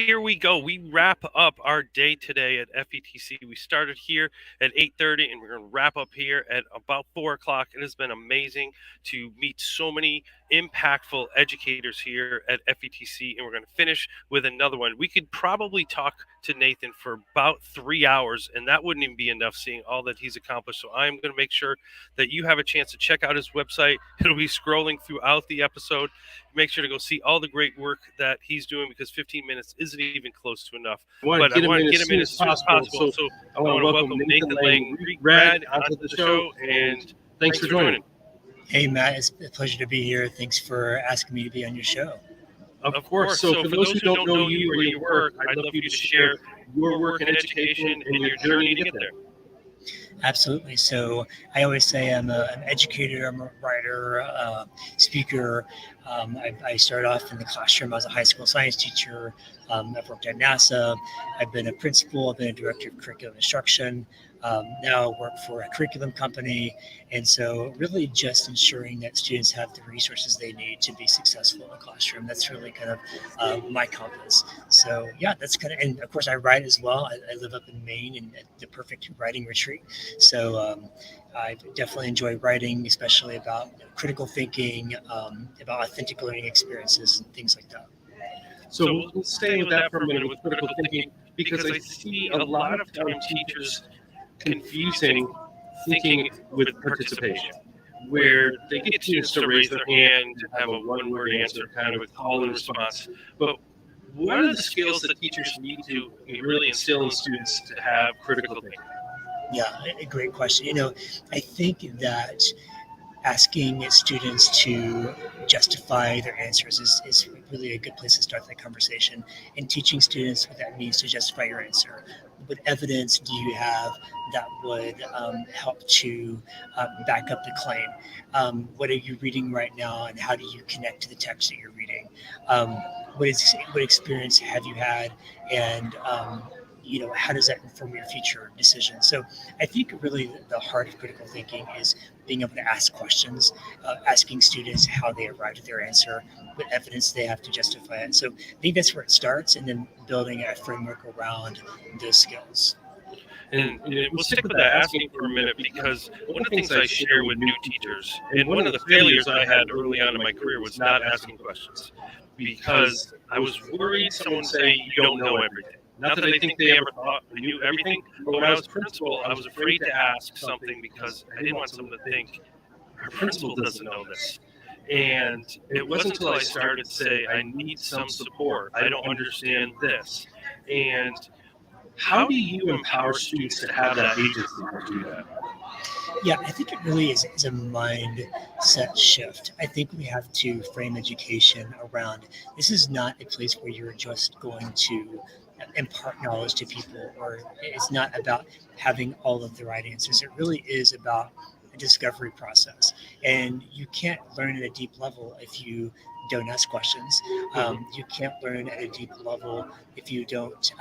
here we go. We wrap up our day today at FETC. We started here at 8:30, and we're going to wrap up here at about 4 o'clock. It has been amazing to meet so many impactful educators here at FETC, and we're going to finish with another one. We could probably talk to Nathan for about 3 hours, and that wouldn't even be enough seeing all that he's accomplished. So I'm going to make sure that you have a chance to check out his website. It'll be scrolling throughout the episode. Make sure to go see all the great work that he's doing, because 15 minutes isn't even close to enough. But I want to get him in as soon as possible. So I want to welcome Nathan Lang-Raad onto the show, and thanks for joining. Hey, Matt, it's a pleasure to be here. Thanks for asking me to be on your show. Of course. So for those who don't know you or your work, I'd love for you to share your work in education and your journey to get there. Absolutely. So I always say I'm an educator, I'm a writer, speaker. I started off in the classroom. I was a high school science teacher. I've worked at NASA. I've been a principal. I've been a director of curriculum instruction. Now I work for a curriculum company. And so really just ensuring that students have the resources they need to be successful in the classroom. That's really kind of my compass. So yeah, that's kind of, and of course I write as well. I live up in Maine and at the perfect writing retreat. So I definitely enjoy writing, especially about critical thinking, about authentic learning experiences and things like that. So we'll stay with that for a minute with critical thinking, because I see a lot of time teachers confusing thinking with participation, where they get students to raise their hand and have a one-word answer, kind of a call and response. But what are the skills that teachers need to really instill in students to have critical thinking? Yeah, a great question. I think that asking students to justify their answers is really a good place to start that conversation, and teaching students what that means to justify your answer. What evidence do you have that would help to back up the claim? What are you reading right now, and how do you connect to the text that you're reading? What experience have you had, and how does that inform your future decisions? So I think really the heart of critical thinking is being able to ask questions, asking students how they arrived at their answer, what evidence they have to justify it. So I think that's where it starts, and then building a framework around those skills. And we'll stick with that asking for a minute, because one of the things I share with new teachers, and one of the failures I had early on in my career, was not asking questions, because I was worried someone would say you don't know everything. Not that I think they ever thought we knew everything, but when I was principal, I was afraid to ask something because I didn't want someone to think, our principal doesn't know this. And it wasn't until I started to say, I need some support. I don't understand this. And how do you empower students to have that agency to do that? Yeah, I think it really is a mindset shift. I think we have to frame education around, this is not a place where you're just going to impart knowledge to people, or it's not about having all of the right answers. It really is about a discovery process, and you can't learn at a deep level if you don't ask questions. You can't learn at a deep level if you don't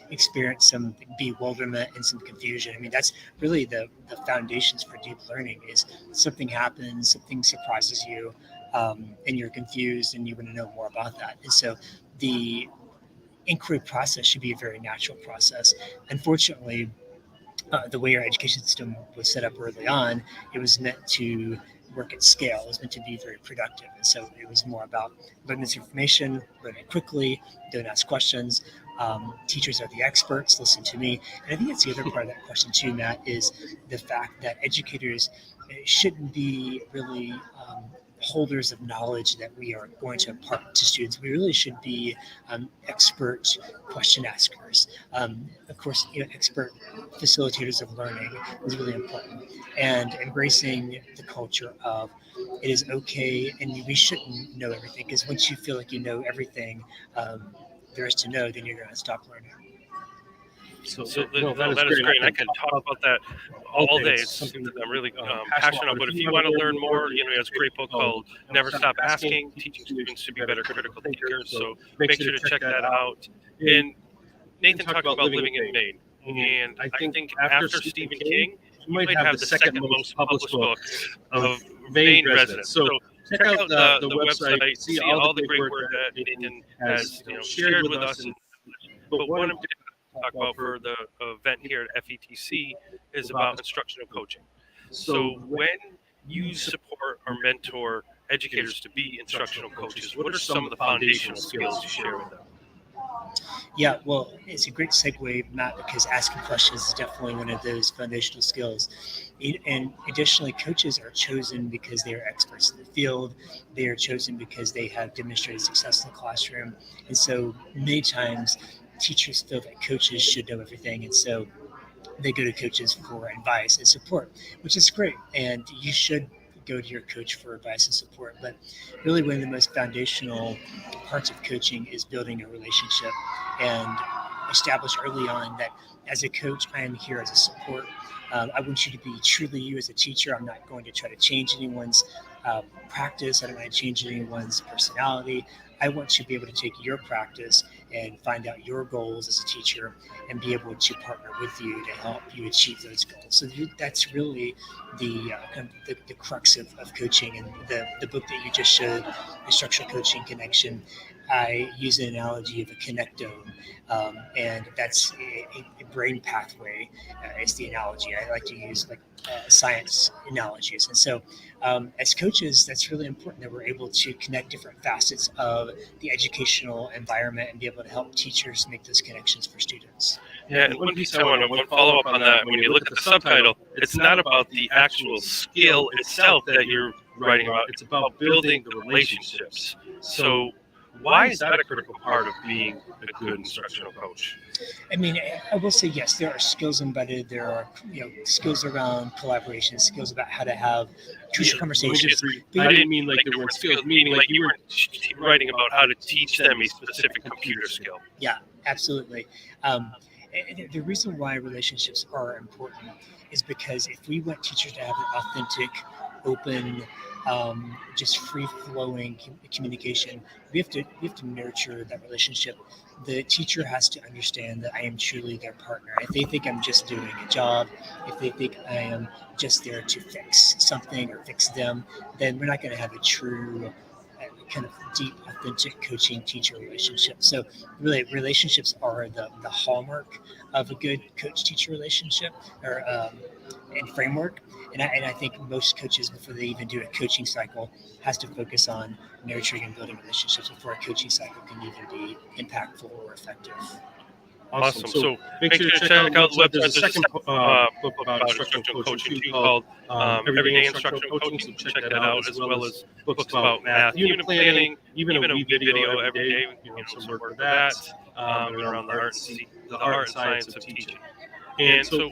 experience some bewilderment and some confusion. I mean, that's really the foundations for deep learning. Is something happens, something surprises you, and you're confused and you want to know more about that. And so the inquiry process should be a very natural process. Unfortunately, the way our education system was set up early on, it was meant to work at scale. It was meant to be very productive. And so it was more about learn this information, learn it quickly, don't ask questions. Teachers are the experts, listen to me. And I think that's the other part of that question too, Matt, is the fact that educators shouldn't be really holders of knowledge that we are going to impart to students. We really should be expert question askers. Of course, expert facilitators of learning is really important. And embracing the culture of it is okay, and we shouldn't know everything, because once you feel like you know everything there is to know, then you're going to stop learning. So that is great. And I can talk about that all day. It's something that I'm really passionate about. But if you want to learn more, there's a great book called Never Stop Asking, Teaching Students to Be Better Critical Thinkers. So make sure to check that out. And Nathan talked about living in Maine. And I think after Stephen King, you might have the second most published book of Maine residents. So check out the website, see all the great work that Nathan has shared with us, and but one I'm going to talk about for the event here at FETC is about instructional coaching. So when you support or mentor educators to be instructional coaches, what are some of the foundational skills you share with them? Yeah, well, it's a great segue, Matt, because asking questions is definitely one of those foundational skills. And additionally, coaches are chosen because they are experts in the field. They are chosen because they have demonstrated success in the classroom. And so many times, teachers feel that coaches should know everything. And so they go to coaches for advice and support, which is great. And you should go to your coach for advice and support. But really, one of the most foundational parts of coaching is building a relationship and establish early on that as a coach, I am here as a support. I want you to be truly you as a teacher. I'm not going to try to change anyone's practice. I don't want to change anyone's personality. I want to be able to take your practice and find out your goals as a teacher and be able to partner with you to help you achieve those goals. So that's really the crux of coaching. And the book that you just showed, the Structural Coaching Connection, I use an analogy of a connectome, and that's a brain pathway. Is the analogy I like to use, like science analogies. And so, as coaches, that's really important that we're able to connect different facets of the educational environment and be able to help teachers make those connections for students. Yeah, and one piece I want to one follow up on that. When you look at the subtitle, it's not about the actual skill itself that you're writing about. It's about building the relationships. So, why is that a critical part of being a good instructional coach? I mean, I will say yes. There are skills embedded. There are skills around collaboration, skills about how to have crucial conversations. I didn't mean like there weren't skills, meaning like you were writing about how to teach them a specific computer skill. Yeah, absolutely. The reason why relationships are important is because if we want teachers to have an authentic, open, just free flowing communication, we have to nurture that relationship. The teacher has to understand that I am truly their partner. If they think I'm just doing a job, if they think I am just there to fix something or fix them, then we're not going to have a true kind of deep, authentic coaching teacher relationship. So really, relationships are the hallmark of a good coach teacher relationship or and framework. And I think most coaches, before they even do a coaching cycle, has to focus on nurturing and building relationships before a coaching cycle can even be impactful or effective. Awesome. So make sure to check out the website. There's a second book about instructional coaching too called Everyday Instructional Coaching. So check that out, as well as books about math, unit planning, even a wee video every day. Some work with that, and around the art and science of teaching. And so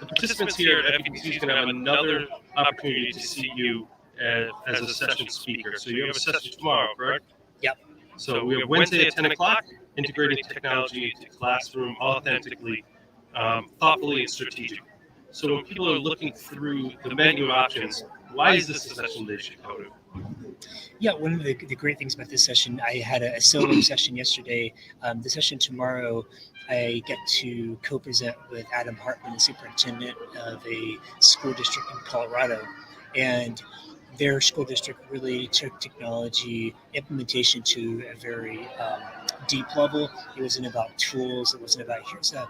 the participants here at FETC is going to have another opportunity to see you as a session speaker. So you have a session tomorrow, correct? Yep. So we have Wednesday at 10 o'clock, integrating technology into classroom authentically, thoughtfully, and strategically. So when people are looking through the menu of options, why is this a session they should go to? Yeah, one of the great things about this session, I had a solo session yesterday. The session tomorrow, I get to co-present with Adam Hartman, the superintendent of a school district in Colorado. And their school district really took technology implementation to a very deep level. It wasn't about tools. It wasn't about here's a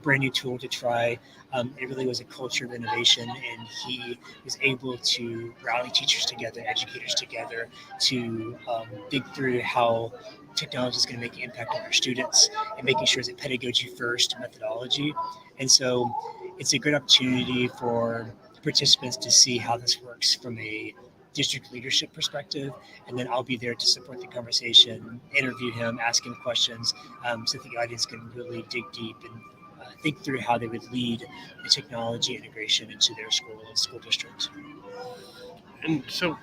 brand new tool to try. It really was a culture of innovation, and he was able to rally teachers together, educators together to think through how technology is going to make an impact on our students and making sure it's a pedagogy first methodology. And so it's a great opportunity for participants to see how this works from a district leadership perspective, and then I'll be there to support the conversation, interview him, ask him questions, so the audience can really dig deep and think through how they would lead the technology integration into their school district. And so,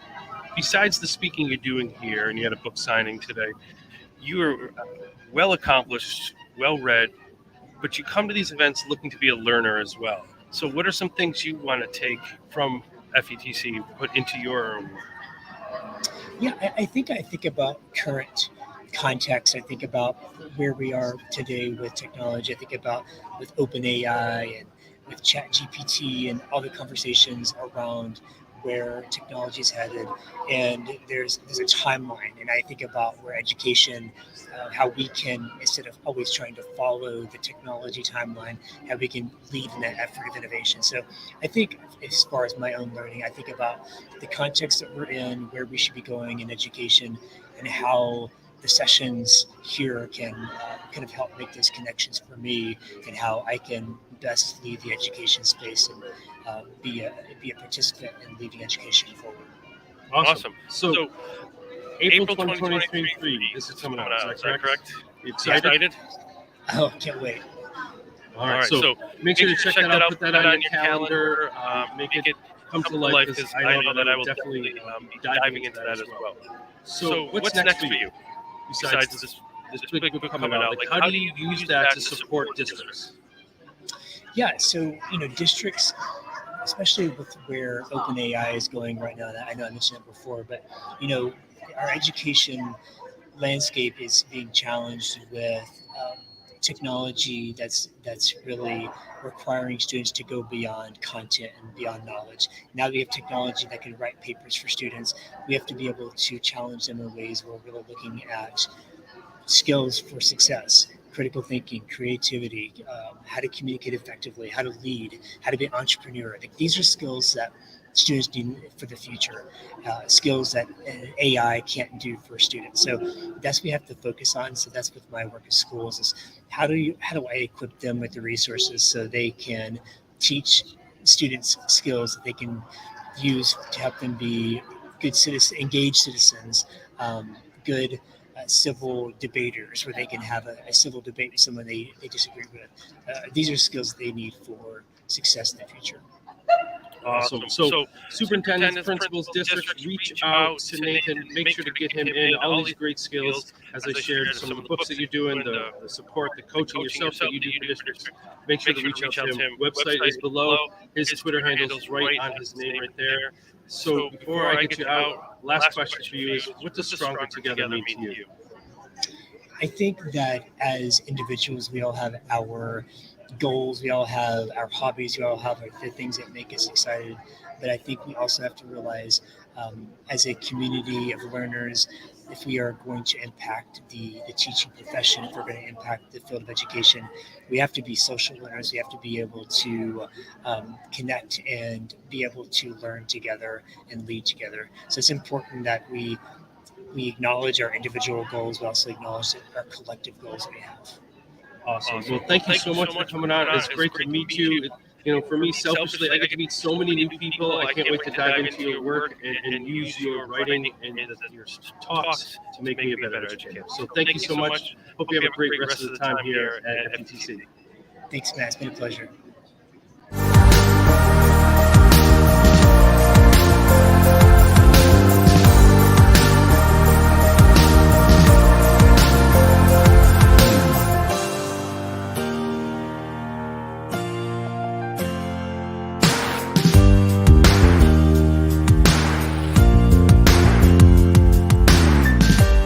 besides the speaking you're doing here, and you had a book signing today, you are well accomplished, well read, but you come to these events looking to be a learner as well. So, what are some things you want to take from FETC and put into your own work? Yeah, I think about current context. I think about where we are today with technology. I think about with OpenAI and with ChatGPT and all the conversations around where technology is headed, and there's a timeline. And I think about where education, how we can, instead of always trying to follow the technology timeline, how we can lead in that effort of innovation. So I think, as far as my own learning, I think about the context that we're in, where we should be going in education, and how the sessions here can kind of help make those connections for me, and how I can best lead the education space and be a participant in leading education forward. Awesome. So So April April 2023, 2023, this is this is coming coming out. Is out. that Is that correct? correct? You You excited? excited? Oh, can't wait. All right. So make sure to check that out. Put that on your calendar. Make it come to life, because I know that I will definitely be diving into that as well. So what's next for you besides this big book coming out? Like, how do you use that to support districts? Yeah, so districts, especially with where OpenAI is going right now. That I know I mentioned it before, but our education landscape is being challenged with technology that's really requiring students to go beyond content and beyond knowledge. Now that we have technology that can write papers for students, we have to be able to challenge them in ways where we're really looking at skills for success: critical thinking, creativity, how to communicate effectively, how to lead, how to be an entrepreneur. I think these are skills that students need for the future, skills that AI can't do for students. So that's what we have to focus on. So that's with my work at schools: is how do I equip them with the resources so they can teach students skills that they can use to help them be good citizens, engaged citizens, good civil debaters, where they can have a civil debate with someone they disagree with. These are skills they need for success in the future. Awesome. So superintendents, principals, districts, reach out to Nathan. Make sure to get him in all these great skills. As I shared, some of the books that you're doing, the support, the coaching yourself that you do for districts. Make sure to reach out to him. Website is below. His Twitter handle is right on his name right there. So before I get you out, last question for you is, what does stronger together mean to you? I think that as individuals, we all have our goals, we all have our hobbies, we all have the things that make us excited. But I think we also have to realize, as a community of learners, if we are going to impact the teaching profession, if we're going to impact the field of education, we have to be social learners. We have to be able to connect and be able to learn together and lead together. So it's important that we acknowledge our individual goals, but also acknowledge our collective goals that we have. Awesome. Well, thank you so much for coming out. It's great to meet you. For me, selfishly, I get to meet so many new people. I can't wait to dive into your work and use your writing and your talks to make me a better educator. So thank you so much. Hope you have a great rest of the time here at FETC. Thanks, Matt. It's been a pleasure.